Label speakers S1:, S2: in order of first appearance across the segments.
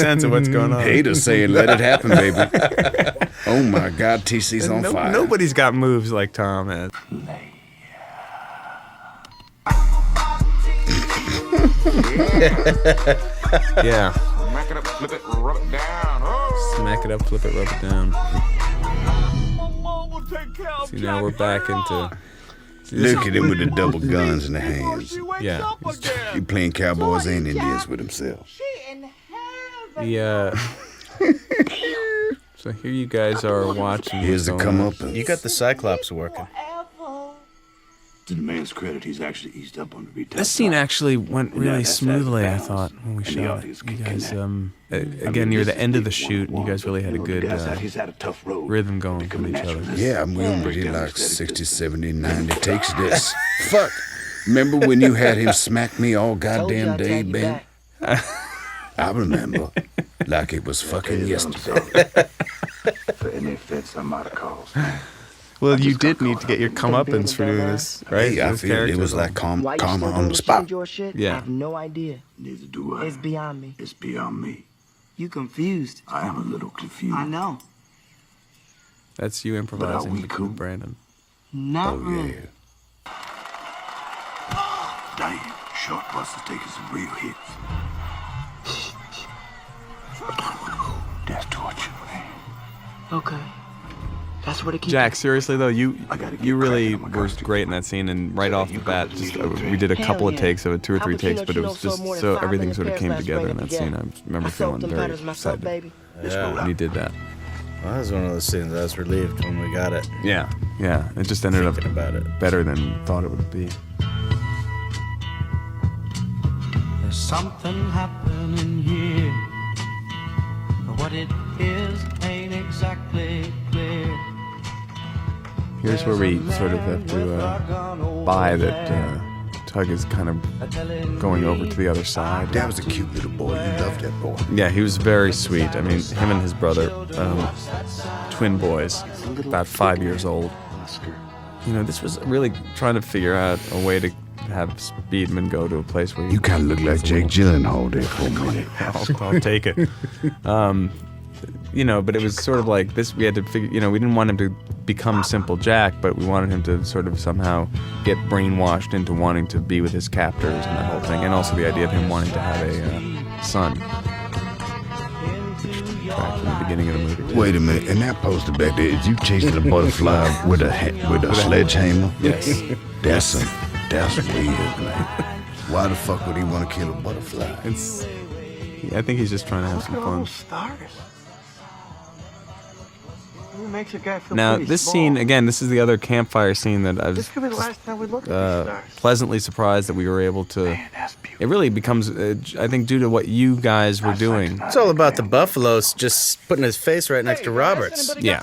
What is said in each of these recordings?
S1: sense of what's going on.
S2: Haters saying, let it happen, baby. Oh, my God, TC's on fire.
S1: Nobody's got moves like Tom has. Yeah.
S3: Smack it up, flip it, rub it down. Oh.
S1: Smack it up, flip it, rub it down. See, now we're back into...
S2: Look at him with the double guns in the hands.
S1: Yeah.
S2: He playing cowboys and Indians with himself.
S1: Yeah. So here you guys are watching.
S2: Here's the come up.
S4: You got the Cyclops working.
S5: To the man's credit, he's actually eased up on the retail.
S1: This scene actually went really smoothly, I thought, when we shot it. You guys, again, near the end of the shoot, you guys really had a good rhythm going with each other.
S2: Yeah, we already like 60, 70, 90 takes of this. Fuck. Remember when you had him smack me all goddamn day, Ben? I remember. Like it was fucking yesterday.
S5: For any offense I might have caused.
S1: Well, you did need to get your comeuppance for doing this, right?
S2: Hey, I feel it was like karma on the spot.
S1: Yeah.
S6: I have no idea.
S5: Neither do I.
S6: It's beyond me.
S5: It's beyond me.
S6: You confused.
S5: I am a little confused.
S6: I know.
S1: That's you improvising
S5: we
S1: with
S5: cool?
S1: Brandon.
S6: Not
S2: Oh,
S6: really.
S2: yeah.
S5: Damn, short busters taking some real hits. That's torture, man.
S6: Okay. That's where to keep
S1: Jack, seriously though, you
S5: gotta get
S1: really
S5: cracking on my
S1: were
S5: costume.
S1: great in that scene, and right off the bat,
S5: you
S1: just
S5: go to
S1: we did a
S6: Hell
S1: couple of
S6: yeah.
S1: takes of it, 2 or 3
S6: How
S1: takes,
S6: would
S1: but
S6: you
S1: it
S6: know
S1: was
S6: you know
S1: just
S6: so more than
S1: so
S6: 5
S1: everything
S6: minutes
S1: sort of
S6: pairs
S1: came
S6: last
S1: together
S6: spring
S1: in that
S6: together.
S1: scene. I remember
S6: I felt
S1: feeling
S6: them
S1: very
S6: patterns myself,
S1: excited
S6: baby.
S1: when you did that.
S4: Well, that was one of those scenes I was relieved when we got it.
S1: Yeah, yeah, it just ended up
S4: Thinking about it.
S1: better than thought it would be.
S7: There's something happening here. What it is ain't exactly clear.
S1: Here's where we sort of have to buy that Tug is kind of going over to the other side.
S2: That was a cute little boy. You loved that boy.
S1: Yeah, he was very sweet. I mean, him and his brother, twin boys, about 5 years old. You know, this was really trying to figure out a way to have Speedman go to a place where
S2: You kind of look like Jake Gyllenhaal there for a minute.
S1: I'll take it. You know, but it was sort of like this. We had to figure. You know, we didn't want him to become Simple Jack, but we wanted him to sort of somehow get brainwashed into wanting to be with his captors and that whole thing, and also the idea of him wanting to have a son, which tracked from the beginning of the movie.
S2: Wait a minute. In that poster back there, is you chasing a butterfly with a sledgehammer?
S1: Yes.
S2: That's weird, man. Why the fuck would he want to kill a butterfly?
S1: I think he's just trying to have some fun.
S6: Stars. It makes a guy feel
S1: Now,
S6: pretty
S1: this
S6: small.
S1: scene, again, this is the other campfire scene that I
S6: This
S1: was
S6: could be the last time we look at these stars.
S1: pleasantly surprised that we were able to. It really becomes, I think, due to what you guys were doing.
S4: It's all about the Buffaloes just putting his face right next to Robert's.
S1: Yeah.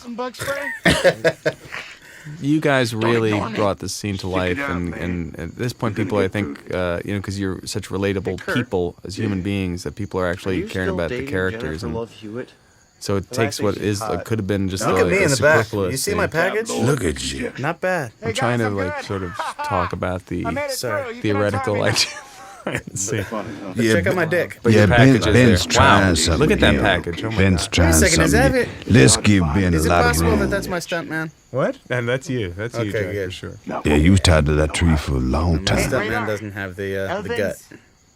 S1: You guys really brought this scene to life, and at this point, people, I think, you know, because you're such relatable people as human beings, that people are actually caring about the characters, and so it takes what is could have been just
S4: Look
S1: like
S4: at me
S1: a
S4: in the back.
S1: superfluous
S4: You see
S1: scene.
S4: my package?
S2: Look at you.
S4: Not bad.
S1: I'm trying to like sort of talk about the
S4: Sorry.
S1: theoretical like. See.
S4: Check out my dick.
S1: But your package is
S2: Ben's
S1: there.
S2: trying
S1: Wow,
S2: something.
S1: look at that
S2: here.
S1: package. Oh my
S2: Ben's
S1: God.
S2: trying
S4: Wait a second, is
S2: something.
S4: that
S2: here. Let's give Ben a
S4: Is it
S2: lot of
S4: possible that
S2: room.
S4: that's my stunt man?
S1: What? And that's you. That's you,
S4: Okay,
S1: Jack,
S4: good.
S1: for sure.
S2: Yeah, you was tied to that tree for a long
S4: My
S2: time.
S4: stunt man doesn't have the gut.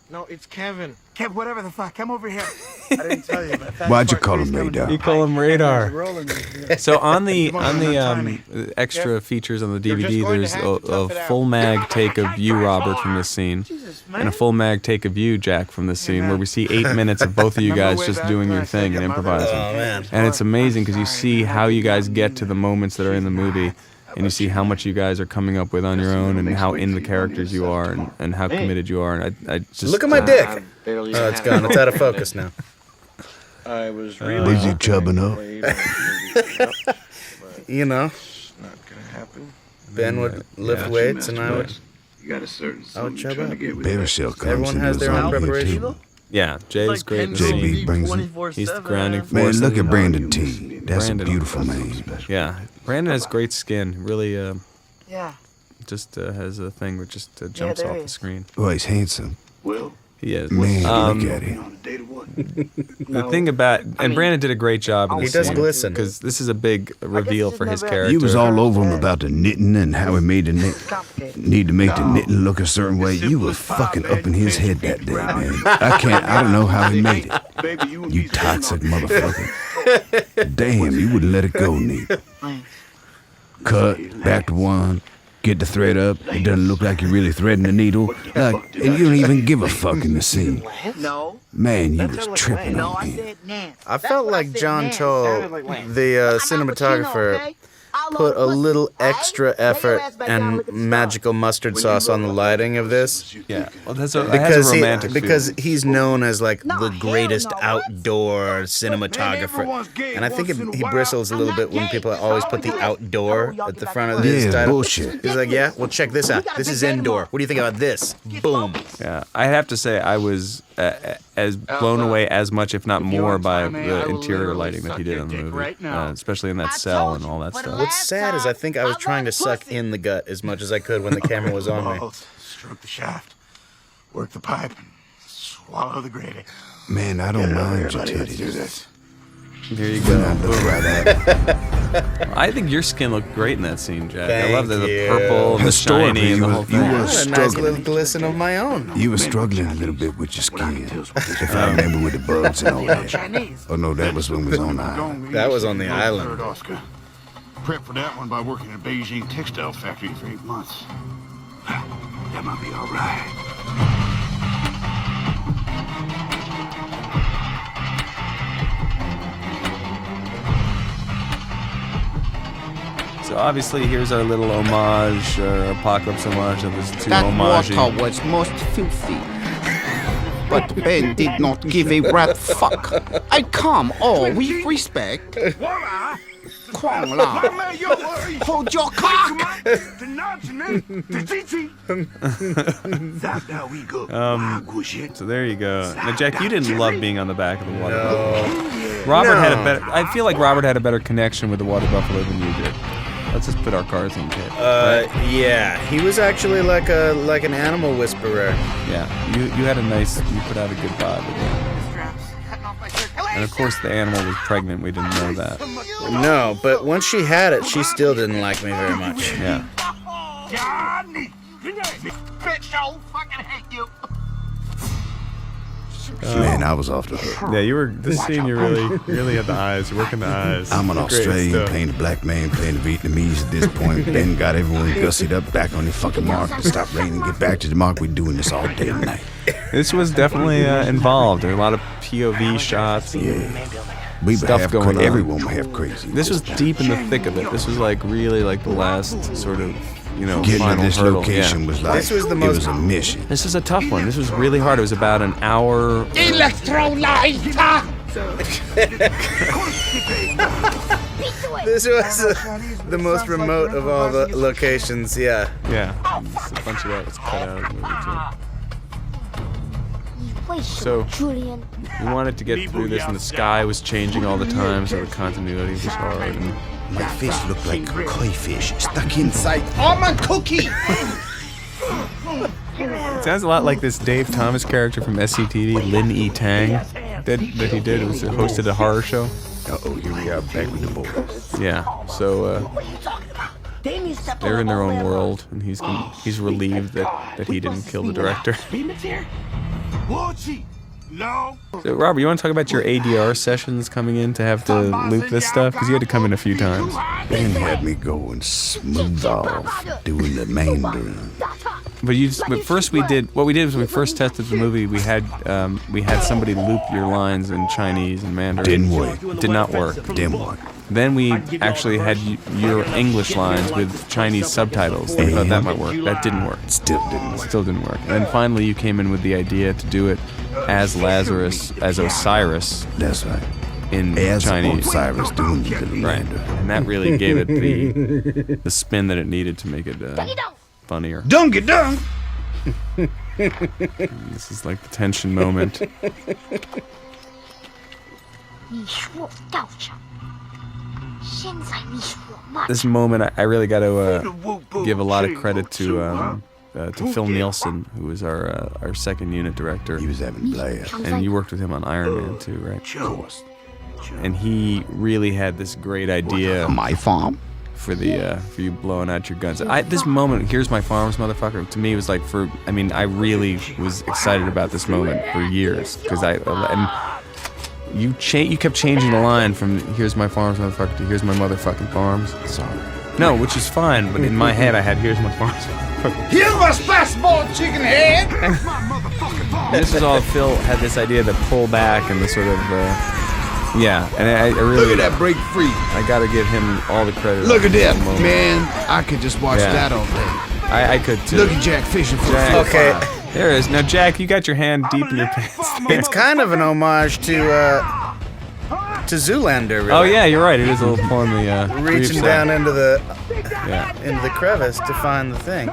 S3: No, it's Kevin.
S6: Kev, whatever the fuck, come over here. I didn't tell you, but that's
S2: Why'd you
S6: part
S2: call
S6: three's
S2: him
S6: coming
S2: Radar?
S1: You call him Radar.
S6: Rolling.
S1: So on the
S6: Come on, timing.
S1: extra features on the
S3: You're just
S1: DVD,
S3: going to
S1: there's
S3: have to tough
S1: a
S3: it out.
S1: full mag take of you, Robert, from this scene, and a full mag take of you, Jack, from this scene, where we see 8 minutes of both of you guys just doing your thing and improvising.
S4: Oh, man.
S1: And it's amazing because you see how you guys get to the moments that are in the movie, and you see how much you guys are coming up with on your own, and how in the characters you are, and how committed you are. And I just
S4: Look at my dick. Oh, it's gone. It's out of focus now.
S3: I was
S2: Was he chubbing up?
S4: You know,
S3: Not gonna happen.
S4: Ben would lift weights and I would.
S5: You got a certain
S4: I would
S5: something
S4: chub
S5: trying to
S4: up.
S5: get with
S2: Baby
S5: that.
S2: Shell comes
S4: Everyone
S2: and
S4: has
S2: goes
S4: their own
S2: on here,
S4: preparation.
S2: too.
S1: Yeah, Jay's great in the
S2: JB
S1: scene.
S2: brings him.
S1: He's the grounding
S2: Man,
S1: force.
S2: look
S1: in-
S2: at Brandon T. That's
S1: Brandon.
S2: a beautiful name.
S1: Yeah, Brandon has great skin. Really,
S6: Yeah.
S1: just has a thing that just jumps
S6: there
S1: off
S6: he
S1: the
S6: is.
S1: screen.
S2: Well, he's handsome.
S5: Well,
S1: He is.
S2: Man, look at
S5: you
S2: him.
S5: on a date or what?
S1: the thing about and Brandon did a great job in
S4: He
S1: this
S4: does
S1: scene,
S4: glisten.
S1: because this is a big reveal for his character.
S2: You was all over him about the knitting and how he made the need to make the knitting look a certain way. You were fucking up in his head that day, man. I don't know how he made it.
S5: Baby,
S2: You toxic motherfucker. Damn, you wouldn't let it go, Neat. Cut, back to one, get the thread up. It doesn't look like you're really threading the needle. Like, and you don't even give a fuck in the scene.
S6: No.
S2: Man, you was tripping
S6: No,
S2: on
S6: I
S2: him.
S6: said Nance.
S4: I felt like John Cho, the cinematographer, put a little extra effort and magical mustard sauce on the lighting of this.
S1: Yeah, well, it has a romantic
S4: because
S1: feeling.
S4: he's known as like the greatest outdoor cinematographer, and I think he bristles a little bit when people always put the outdoor at the front of his
S2: Yeah,
S4: title.
S2: bullshit.
S4: He's like, yeah, well, check this out. This is indoor. What do you think about this? Boom.
S1: Yeah, I have to say I was as blown away as much, if not more, by the interior lighting that he did on the movie, especially in that cell and all that stuff.
S4: What's sad is I think I was trying to suck in the gut as much as I could when the camera was on me.
S6: Stroke the shaft, work the pipe, swallow the gravy.
S2: Man, I don't mind your
S5: Let's do
S2: titties.
S5: this.
S1: Here you go.
S2: Look right at
S1: I think your skin looked great in that scene, Jack. I
S4: Thank
S1: love the
S4: you.
S1: purple and the shiny and the whole
S2: You
S1: thing.
S2: were
S4: I had a nice
S2: struggling.
S4: little glisten of my own.
S2: You were struggling a little bit with your skin. If I remember with the bugs and all that. Oh no, that was when we was on the island.
S4: That was on the
S5: Third
S4: island.
S5: Oscar. Prep for that one by working in a Beijing textile factory for 8 months. That might be all right.
S1: So obviously, here's our little homage, apocalypse homage of his two
S8: That
S1: homage.
S8: water was most filthy. But Ben did not give a rat fuck. I come all with respect. Kwang La. Hold your cock!
S1: So there you go. Now, Jack, you didn't love being on the back of the water buffalo. Robert had a better. I feel like Robert had a better connection with the water buffalo than you did. Let's just put our cards on the table.
S4: Yeah, he was actually like an animal whisperer.
S1: Yeah, you had a nice. You put out a good vibe. And of course, the animal was pregnant. We didn't know that.
S4: No, but once she had it, she still didn't like me very much.
S1: Yeah.
S2: Man, I was off the hook.
S1: Yeah, you were. This scene, you really had the eyes. You're working the eyes.
S2: I'm an
S1: Great
S2: Australian
S1: stuff.
S2: playing the black man, playing the Vietnamese at this point. Ben got everyone gussied up back on the fucking mark to stop raining, get back to the mark. We're doing this all day and night.
S1: This was definitely involved. There were a lot of POV shots.
S2: Yeah. We were
S1: Stuff
S2: half
S1: going
S2: crazy.
S1: on.
S2: Everyone was half crazy.
S1: This was deep in the thick of it. This was like really like the last sort of,
S2: Getting to
S1: final
S2: this
S1: hurdle.
S2: location
S1: Yeah.
S2: was like,
S4: This was the
S2: it
S4: most-
S2: was a mission.
S1: This is a tough one. This was really hard. It was about an hour.
S8: Electrolyte!
S4: This was the most remote of all the locations, yeah.
S1: Yeah. Just a bunch of that was cut out of the movie too.
S9: 为什
S1: So
S9: 么 Julian
S1: we wanted to get through this, and the sky was changing all the time, so the continuity was hard. And
S2: My fish looked like koi fish stuck inside.
S8: Almond cookie!
S1: it sounds a lot like this Dave Thomas character from SCTV, Lin E. Tang, that he did. It was hosted a horror show.
S2: Uh-oh, here we are back with the boys.
S1: Yeah. So they're in their own world, and he's relieved that he didn't kill the director.
S5: No.
S1: So, Robert, you want to talk about your ADR sessions coming in to have to loop this stuff? Because you had to come in a few times.
S2: Ben had me going smooth off, doing the Mandarin.
S1: But first we did what we did was when we first tested the movie. We had somebody loop your lines in Chinese and Mandarin.
S2: Didn't work.
S1: Did not work.
S2: Didn't work.
S1: Then we actually had your English lines with Chinese subtitles. We thought that might work. That didn't work.
S2: Still didn't work.
S1: Still didn't work. And then finally you came in with the idea to do it as Lazarus, as Osiris
S2: That's right.
S1: in
S2: As
S1: Chinese.
S2: Osiris doing the
S1: Right.
S2: Mandarin.
S1: And that really gave it the spin that it needed to make it funnier.
S2: Dung it dung!
S1: This is like the tension moment.
S9: 你说我道长，现在你说我骂
S1: This moment, I really got to give a lot of credit to to Phil Nielsen, who was our second unit director.
S5: He was having blast.
S1: And you worked with him on Iron Man too, right?
S5: Sure.
S1: And he really had this great idea
S8: My farm.
S1: for you blowing out your guns. This moment, here's my farms, motherfucker. To me, was like I really was excited about this moment for years because you kept changing the line from "Here's my farms, motherfucker" to "Here's my motherfucking farms."
S8: Sorry.
S1: No, which is fine, but in my head, I had "Here's my farms." motherfucker."
S8: Here's my spice-ball chicken head.
S1: And this is all Phil had this idea to pull back and the sort of. Yeah, and I really
S8: Look at that break free.
S1: I gotta give him all the credit.
S8: Look at that,
S1: moment.
S8: man. I could just watch
S1: Yeah.
S8: that all day.
S1: I could too.
S8: Look at Jack fishing for
S1: Jack.
S8: a
S4: Okay.
S1: There it is. Now, Jack, you got your hand deep in your pants. There.
S4: It's kind of an homage to Zoolander, really.
S1: Oh yeah, you're right. It is a little pulling the
S4: Reaching
S1: briefs
S4: down
S1: out.
S4: into the
S1: Yeah.
S4: crevice to find the thing.